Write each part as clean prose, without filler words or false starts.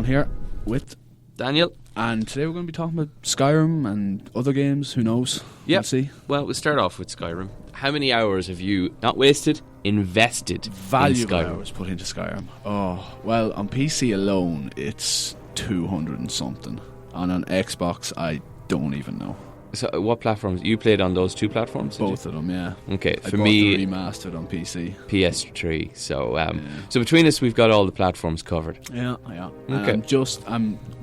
Caolán here with Daniel. And today we're going to be talking about Skyrim and other games. Who knows? Yeah. We'll see. Well, we'll start off with Skyrim. How many hours have you not wasted, invested Valuable in Skyrim? hours put into Skyrim. Oh, well, on PC alone, it's 200 and something. And on Xbox, I don't even know. So, what platforms? You played on those two platforms? Both of them, yeah. Okay, I for bought me, the remastered on PC. PS3. So between us, we've got all the platforms covered. Yeah. Okay.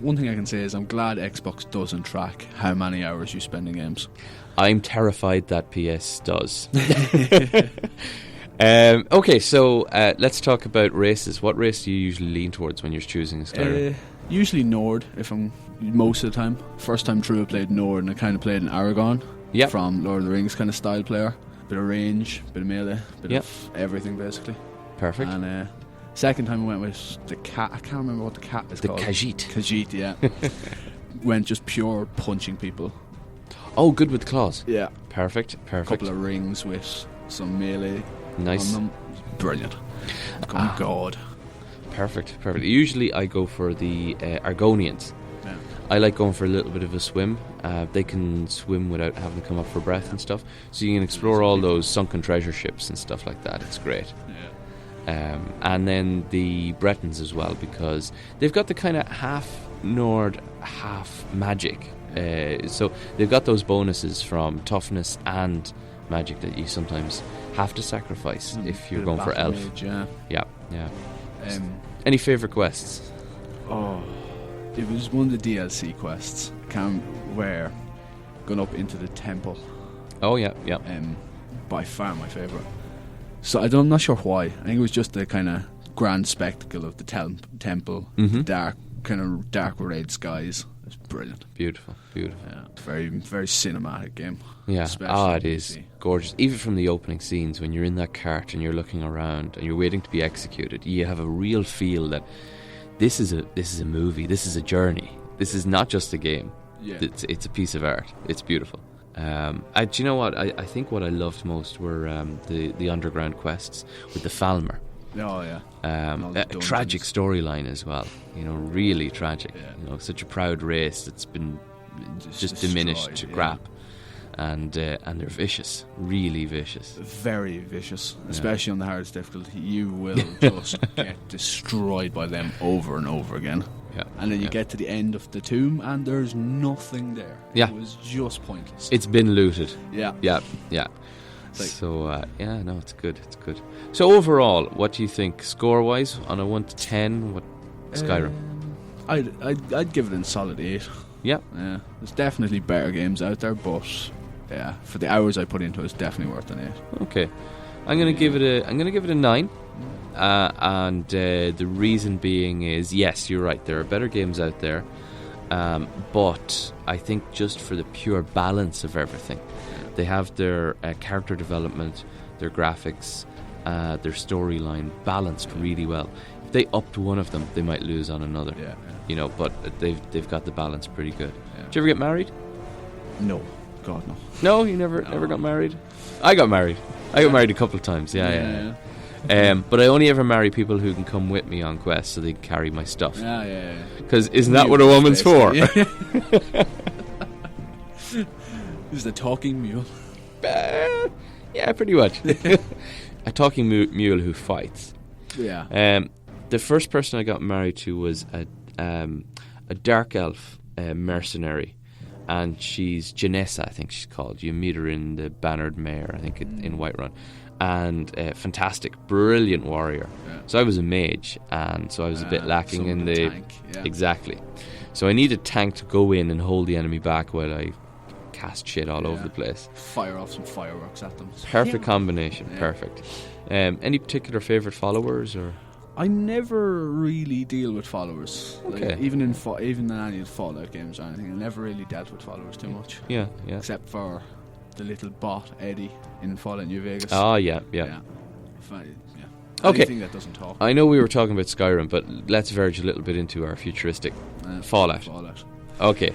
One thing I can say is I'm glad Xbox doesn't track how many hours you spend in games. I'm terrified that PS does. Okay, so let's talk about races. What race do you usually lean towards when you're choosing a Skyrim? Usually Nord, if I'm most of the time. First time through I played Nord and I kind of played an Aragon from Lord of the Rings kind of style player. Bit of range, bit of melee, bit of everything basically. Perfect. And second time I went with the cat. I can't remember what the cat is called. The Khajiit. Khajiit, yeah. Went just pure punching people. Oh, good with claws. Yeah. Perfect. A couple of rings with some melee Nice. on them. Brilliant. Oh God. Perfect. Usually I go for the Argonians. Yeah. I like going for a little bit of a swim. They can swim without having to come up for breath and stuff. So you can explore all those sunken treasure ships and stuff like that. It's great. Yeah. And then the Bretons as well, because they've got the kind of half Nord, half magic. So they've got those bonuses from toughness and magic that you sometimes have to sacrifice if you're going for elf. Mage, Yeah. Any favourite quests? Oh, it was one of the DLC quests. Where going up into the temple. Oh yeah. By far my favourite. So I'm not sure why. I think it was just the kind of grand spectacle of the temple, the dark red skies. It's brilliant. Beautiful. Yeah, very very cinematic game. Yeah. Especially It is gorgeous. Even from the opening scenes, when you're in that cart and you're looking around and you're waiting to be executed, you have a real feel that this is a movie. This is a journey. This is not just a game. Yeah. It's a piece of art. It's beautiful. Do you know what? I think what I loved most were the underground quests with the Falmer. Oh yeah. A tragic storyline as well. Really tragic. Yeah. Such a proud race that's been just diminished to crap, and they're vicious, really vicious. Very vicious, especially on the hardest difficulty. You will just get destroyed by them over and over again. Yeah. And then you get to the end of the tomb and there's nothing there. Yeah. It was just pointless. It's been looted. Yeah. So it's good. So overall, what do you think, score-wise, on a 1 to 10? What Skyrim? I'd give it a solid 8. Yeah. There's definitely better games out there, but yeah, for the hours I put into it, it's definitely worth an 8. Okay, I'm gonna give it a 9. And the reason being is, yes, you're right, there are better games out there, but I think just for the pure balance of everything, they have their character development, their graphics, their storyline balanced really well. If they upped one of them, they might lose on another. But they've got the balance pretty good. Did you ever get married? No, God no. No, you never got married. I got married a couple of times. Yeah. But I only ever marry people who can come with me on quests so they can carry my stuff. Yeah. Because isn't that what a woman's for? Is the talking mule? Yeah, pretty much. A talking mule who fights. Yeah. The first person I got married to was a dark elf mercenary, and she's Janessa, I think she's called. You meet her in the Bannered Mare, I think, in Whiterun. And fantastic, brilliant warrior. Yeah. So I was a mage, and so I was a bit lacking in the tank. Yeah. Exactly. So I need a tank to go in and hold the enemy back while I cast shit all over the place. Fire off some fireworks at them. Perfect combination. Yeah. Perfect. Any particular favourite followers or? I never really deal with followers. Okay. Like, even in any of the Fallout games or anything, I never really dealt with followers too much. Yeah. Except for the little bot Eddie in Fallout New Vegas. Oh yeah. Okay. Anything that doesn't talk. I know we were talking about Skyrim, but let's verge a little bit into our futuristic Fallout. Okay.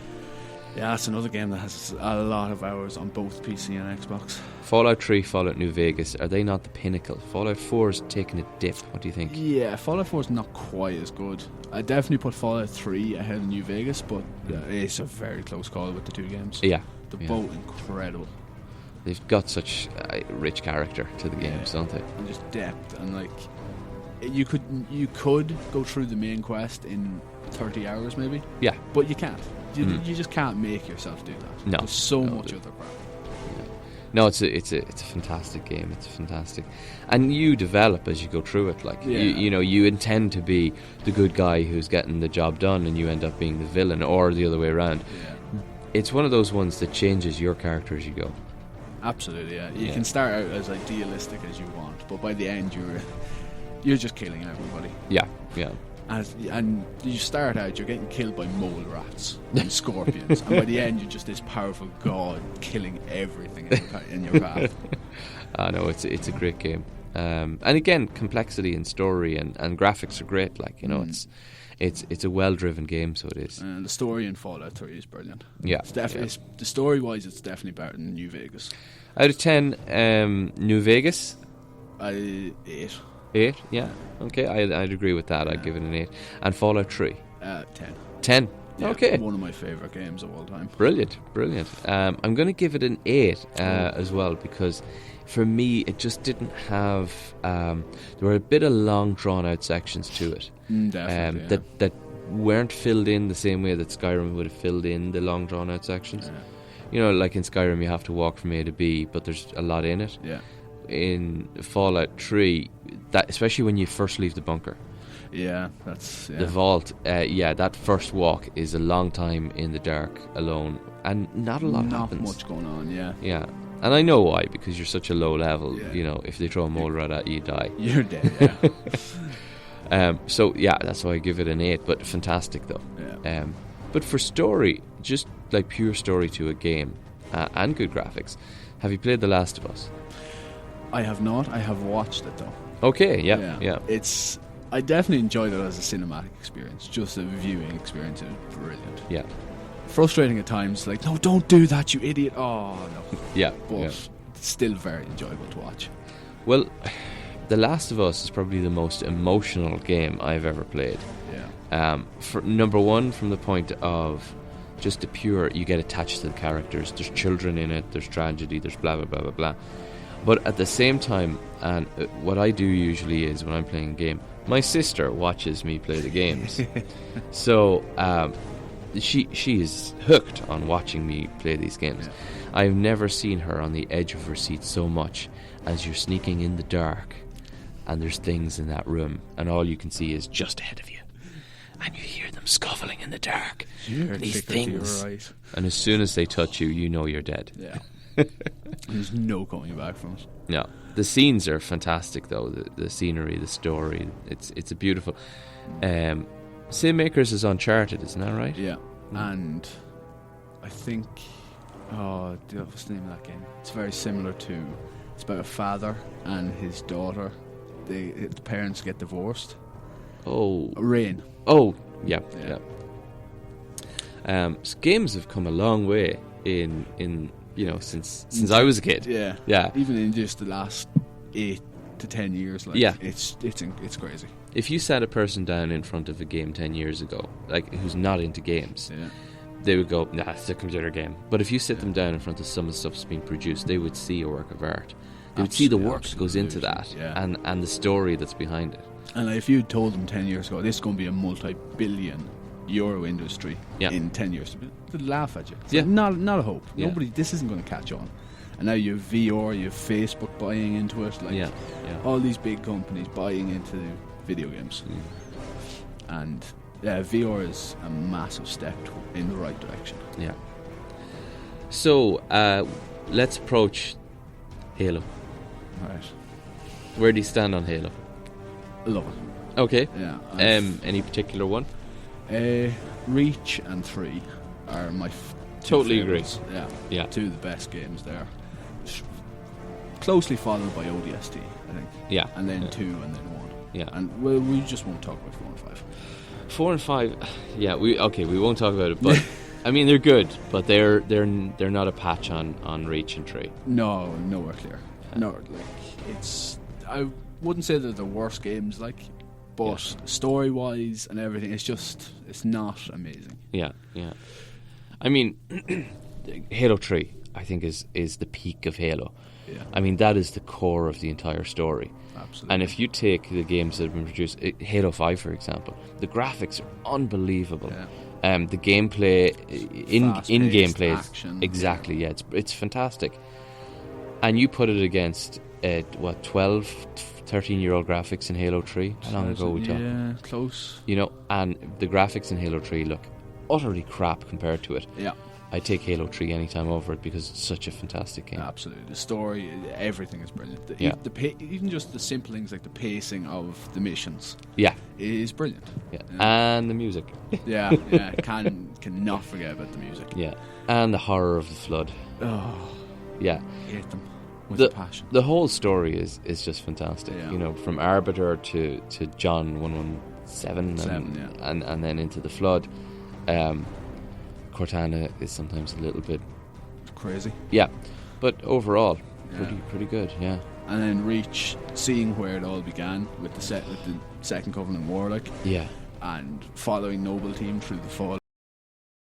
Yeah, it's another game that has a lot of hours on both PC and Xbox. Fallout 3, Fallout New Vegas, are they not the pinnacle? Fallout 4 is taking a dip. What do you think? Yeah, Fallout 4 is not quite as good. I definitely put Fallout 3 ahead of New Vegas, but it's a very close call with the two games. Yeah. They're both incredible. They've got such a rich character to the games, don't they? And just depth, and like you could go through the main quest in 30 hours maybe. Yeah. But you can't. You just can't make yourself do that. No. There's so much other crap. No, it's a fantastic game. It's fantastic, and you develop as you go through it. Like you intend to be the good guy who's getting the job done, and you end up being the villain, or the other way around. Yeah. It's one of those ones that changes your character as you go. Absolutely, yeah. You can start out as idealistic as you want, but by the end you're just killing everybody. Yeah. And you start out, you're getting killed by mole rats and scorpions, and by the end you're just this powerful god killing everything in your path. I know, it's a great game, and again, complexity and story and graphics are great. Like it's a well-driven game, so it is. And the story in Fallout 3 is brilliant. Yeah, it's the story-wise, it's definitely better than New Vegas. Out of 10, New Vegas, 8. 8, yeah. Okay, I'd agree with that. I'd give it an 8. And Fallout 3? 10. 10? Yeah, okay. One of my favourite games of all time. Brilliant. I'm going to give it an 8 as well, because for me it just didn't have... there were a bit of long drawn-out sections to it. Definitely, that weren't filled in the same way that Skyrim would have filled in the long drawn-out sections. Yeah. You know, like in Skyrim you have to walk from A to B, but there's a lot in it. Yeah. In Fallout 3, that especially when you first leave the bunker, the vault, that first walk is a long time in the dark alone, and not a lot happens. Not much going on. Yeah, and I know why, because you're such a low level. You know, if they throw a mole rat at you, you die. You're dead. Yeah. So yeah, that's why I give it an 8. But fantastic though. Yeah. But for story, just like pure story to a game, and good graphics. Have you played The Last of Us? I have not. I have watched it though. Okay, yeah. I definitely enjoyed it as a cinematic experience. Just a viewing experience. It was brilliant. Yeah. Frustrating at times, like, no, don't do that, you idiot. Oh, no. Yeah. But still very enjoyable to watch. Well, The Last of Us is probably the most emotional game I've ever played. Yeah. For number one, from the point of just the pure, you get attached to the characters. There's children in it, there's tragedy, there's blah, blah, blah, blah, blah. But at the same time, and what I do usually is when I'm playing a game, my sister watches me play the games. So she is hooked on watching me play these games. Yeah. I've never seen her on the edge of her seat so much as you're sneaking in the dark and there's things in that room and all you can see is just ahead of you. And you hear them scuffling in the dark. These things. Right. And as soon as they touch you, you know you're dead. Yeah. There's no coming back from it. No, the scenes are fantastic though. The scenery, the story. It's a beautiful. Same makers as Uncharted, isn't that right? Yeah, and I think what's the name of that game? It's very similar to. It's about a father and his daughter. The parents get divorced. Oh, Rain. Oh, yeah. So games have come a long way in. You know, since I was a kid. Yeah. Even in just the last 8 to 10 years, it's crazy. If you sat a person down in front of a game 10 years ago, like who's not into games, they would go, "Nah, it's a computer game." But if you sit them down in front of some of the stuff that's being produced, they would see a work of art. They would see the work that goes into that, and the story that's behind it. And if you told them 10 years ago, this is going to be a multi-billion euro industry in 10 years, they'd laugh at you. It's like, not a hope. Nobody. This isn't going to catch on. And now you have VR, you have Facebook buying into it, all these big companies buying into video games. And VR is a massive step in the right direction. Yeah. So let's approach Halo. Right. Where do you stand on Halo? I love it. Okay. Yeah. Any particular one? Reach and 3 are my totally agree. Yeah. Two of the best games there. Closely followed by ODST, I think. Yeah. And then 2 and then 1. Yeah. And we just won't talk about 4 and 5. 4 and 5. Yeah. We won't talk about it. But I mean, they're good, but they're not a patch on Reach and Tree. No, nowhere clear. No, like it's. I wouldn't say they're the worst games, like, but story wise and everything, it's not amazing. Yeah. I mean, Halo 3, I think, is the peak of Halo. Yeah. I mean, that is the core of the entire story. Absolutely. And if you take the games that have been produced, Halo 5, for example, the graphics are unbelievable. Yeah. The gameplay, in gameplay, action. exactly, yeah, it's fantastic. And you put it against 12, 13-year-old graphics in Halo 3. How long ago we talk? Yeah, close. You know, and the graphics in Halo 3 look utterly crap compared to it. Yeah. I take Halo 3 anytime over it because it's such a fantastic game. Absolutely. The story, everything is brilliant. Even just the simple things like the pacing of the missions. Yeah. Is brilliant. Yeah. And the music. Yeah. Cannot forget about the music. Yeah. And the horror of the flood. Oh. Yeah. I hate them with passion. The whole story is just fantastic. Yeah. You know, from Arbiter to John 117 and then into the flood. Cortana is sometimes a little bit crazy. Yeah. But overall, pretty good, yeah. And then Reach, seeing where it all began with the Second Covenant War, like. Yeah. And following Noble Team through the fall